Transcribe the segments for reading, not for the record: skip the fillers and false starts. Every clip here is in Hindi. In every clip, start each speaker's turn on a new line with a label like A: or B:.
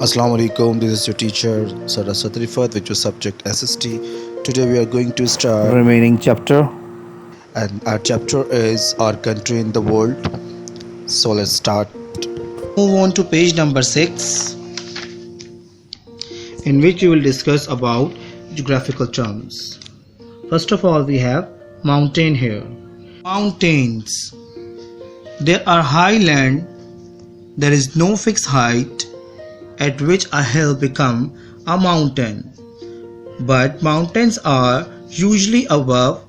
A: Assalamu alaikum, this is your teacher Saraswat Rifat with your subject SST. Today we are going to start
B: remaining chapter.
A: and our chapter is our country in the world. So let's start.
C: Move on to page number 6, in which we will discuss about geographical terms. First of all, we have mountain here. Mountains. There are high land. There is no fixed height at which a hill become a mountain. But mountains are usually above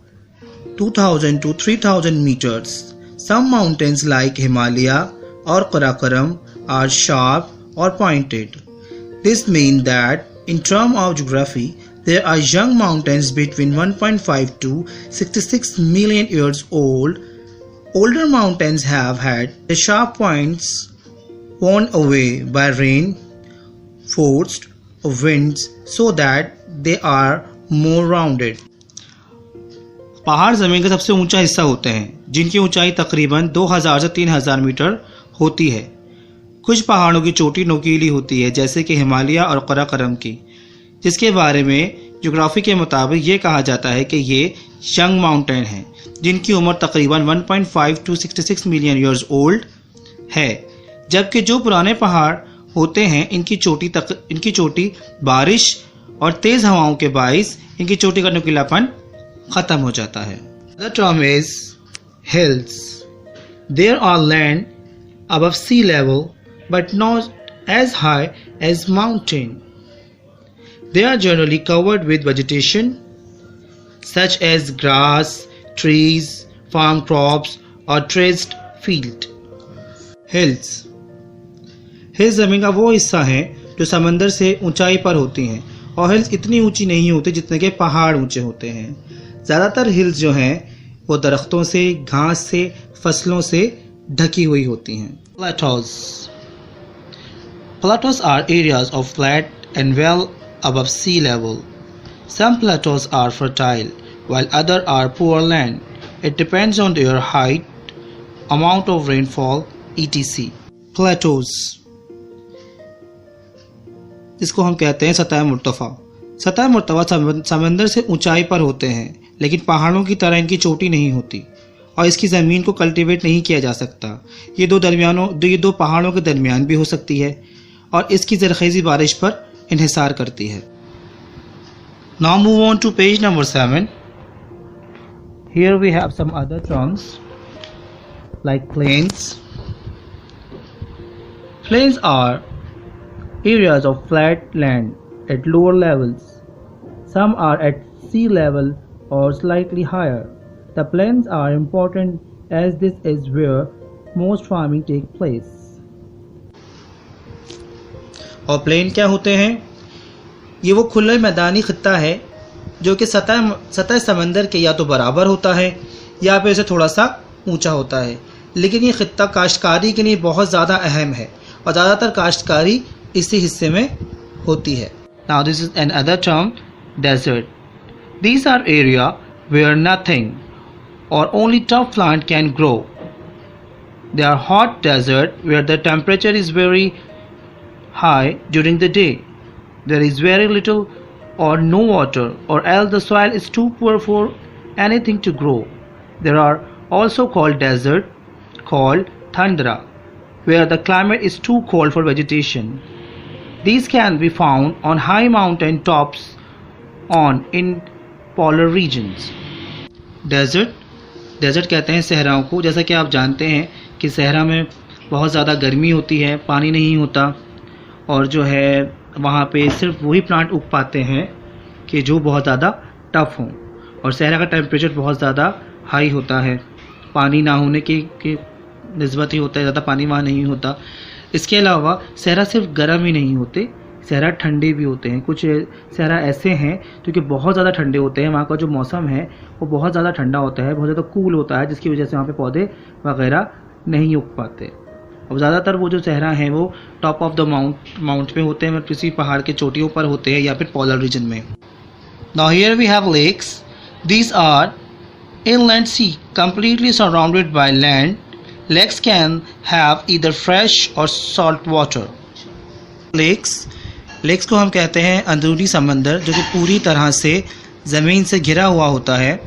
C: 2000 to 3000 meters. Some mountains like Himalaya or Karakoram are sharp or pointed. This means that in terms of geography, there are young mountains between 1.5 to 66 million years old. Older mountains have had the sharp points worn away by rain, forced, or winds so that they are more rounded. पहाड़ ज़मीन का सबसे ऊंचा हिस्सा होते हैं जिनकी ऊंचाई तकरीबन 2000 से 3000 मीटर होती है। कुछ पहाड़ों की चोटी नोकीली होती है जैसे कि हिमालय और कराकोरम की, जिसके बारे में ज्योग्राफी के मुताबिक ये कहा जाता है कि ये यंग माउंटेन हैं जिनकी उम्र तकरीबन 1.5 टू 66 मिलियन ईयर्स ओल्ड है, जबकि जो पुराने पहाड़ होते हैं इनकी चोटी बारिश और तेज़ हवाओं के बाइस इनकी चोटी का नुकीलापन खत्म हो जाता है। The term is hills. There are land above sea level but not as high as mountain. They are generally covered with vegetation such as grass, trees, farm crops or terraced field. Hills. Hills ज़मीन का वो हिस्सा है जो समंदर से ऊंचाई पर होती हैं और हिल्स इतनी ऊंची नहीं होती जितने के पहाड़ ऊंचे होते हैं। ज़्यादातर हिल्स जो हैं वो दरख्तों से, घास से, फसलों से ढकी हुई होती हैं। Plato's. Plateaus are areas of flat and well above sea level. Some plateaus are fertile while others are poor land. It depends on their height, amount of rainfall, etc. Plateaus, जिसको हम कहते हैं सतह मुर्तफ़ा। सतह मुर्तफ़ा समंदर से ऊंचाई पर होते हैं, लेकिन पहाड़ों की तरह इनकी चोटी नहीं होती और इसकी ज़मीन को कल्टीवेट नहीं किया जा सकता। ये दो पहाड़ों के दरमियान भी हो सकती है और इसकी ज़रख़ेज़ी बारिश पर इन्हिसार करती है। Now move on to page number 7. Here we have some other terms like plains. Plains are areas of flat land at lower levels. Some are at sea level or slightly higher. The plains are important as this is where most farming takes place. और प्लेन क्या होते हैं? ये वो खुले मैदानी खित्ता है जो कि सतह समंदर के या तो बराबर होता है या फिर इसे थोड़ा सा ऊंचा होता है, लेकिन ये खित्ता काश्तकारी के लिए बहुत ज़्यादा अहम है और ज़्यादातर काश्तकारी इसी हिस्से में होती है। Now this is another term, desert. These are area where nothing or only tough plant can grow. They are hot desert where the temperature is very high during the day. There is very little or no water, or else the soil is too poor for anything to grow. There are also called desert called tundra where the climate is too cold for vegetation. These can be found on high mountain tops in polar regions. Desert कहते हैं सहराओं को। जैसा कि आप जानते हैं कि सहरा में बहुत ज़्यादा गर्मी होती है, पानी नहीं होता और जो है वहाँ पे सिर्फ वही प्लांट उग पाते हैं कि जो बहुत ज़्यादा टफ हों, और सहरा का टेम्परेचर बहुत ज़्यादा हाई होता है, पानी ना होने की निस्बत ही होता है, ज़्यादा पानी वहाँ नहीं होता। इसके अलावा सहरा सिर्फ गर्म ही नहीं होते, सहरा ठंडे भी होते हैं। कुछ सहरा ऐसे हैं जो कि बहुत ज़्यादा ठंडे होते हैं, वहाँ का जो मौसम है वो बहुत ज़्यादा ठंडा होता है, बहुत ज़्यादा कूल होता है, जिसकी वजह से वहाँ पे पौधे वगैरह नहीं उग पाते। और ज़्यादातर वो जो सहरा हैं वो टॉप ऑफ द माउंट पे होते हैं, किसी पहाड़ के चोटियों पर होते हैं या फिर पोलर रीजन में। Now here we have lakes. These are inland sea completely surrounded by land. Lakes can have either fresh or salt water. Lakes को हम कहते हैं अंदरूनी समंदर जो कि पूरी तरह से ज़मीन से घिरा हुआ होता है,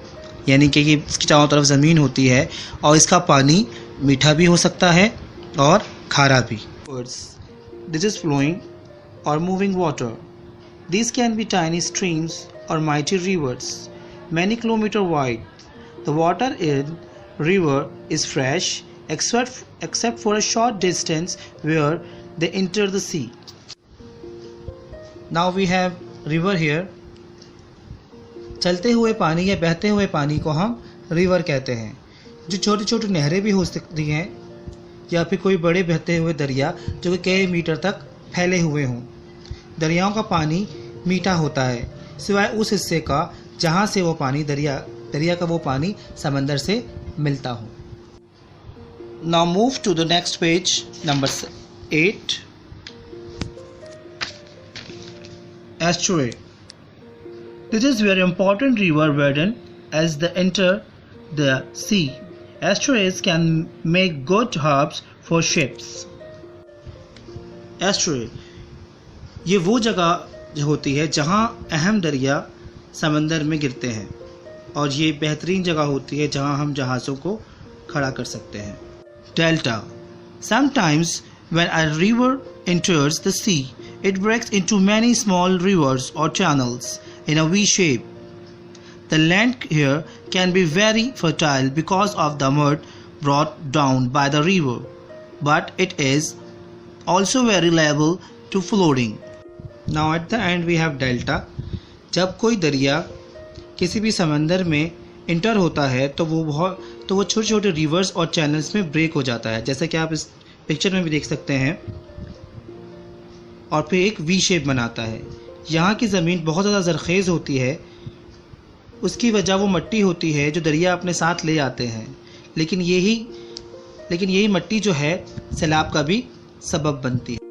C: यानी कि इसकी चारों तरफ ज़मीन होती है और इसका पानी मीठा भी हो सकता है और खारा भी। This is flowing or moving water. These can be tiny streams or mighty rivers, many kilometers wide. The water in river is fresh except for a short distance where they enter the sea. Now we have river here. चलते हुए पानी या बहते हुए पानी को हम रिवर कहते हैं। जो छोटी छोटी नहरें भी हो सकती हैं या फिर कोई बड़े बहते हुए दरिया जो कि कई मीटर तक फैले हुए हों। दरियाओं का पानी मीठा होता है सिवाय उस हिस्से का जहाँ से वो पानी दरिया का वो पानी समंदर से मिलता हो। Now move to the next page, number 8. Estuary. This is very important river burden as they enter the sea. Estuaries can make good harbors for ships. Estuary ये वो जगह होती है जहाँ अहम दरिया समंदर में गिरते हैं और ये बेहतरीन जगह होती है जहाँ हम जहाज़ों को खड़ा कर सकते हैं। Delta. Sometimes when a river enters the sea, it breaks into many small rivers or channels in a V shape. The land here can be very fertile because of the mud brought down by the river, but it is also very liable to flooding. Now at the end we have delta. जब कोई दरिया किसी भी समंदर में इंटर होता है तो वो छोटे छोटे रिवर्स और चैनल्स में ब्रेक हो जाता है, जैसा कि आप इस पिक्चर में भी देख सकते हैं, और फिर एक वी शेप बनाता है। यहाँ की ज़मीन बहुत ज़्यादा ज़रख़ेज़ होती है, उसकी वजह वो मिट्टी होती है जो दरिया अपने साथ ले जाते हैं, लेकिन यही मिट्टी जो है सैलाब का भी सबब बनती है।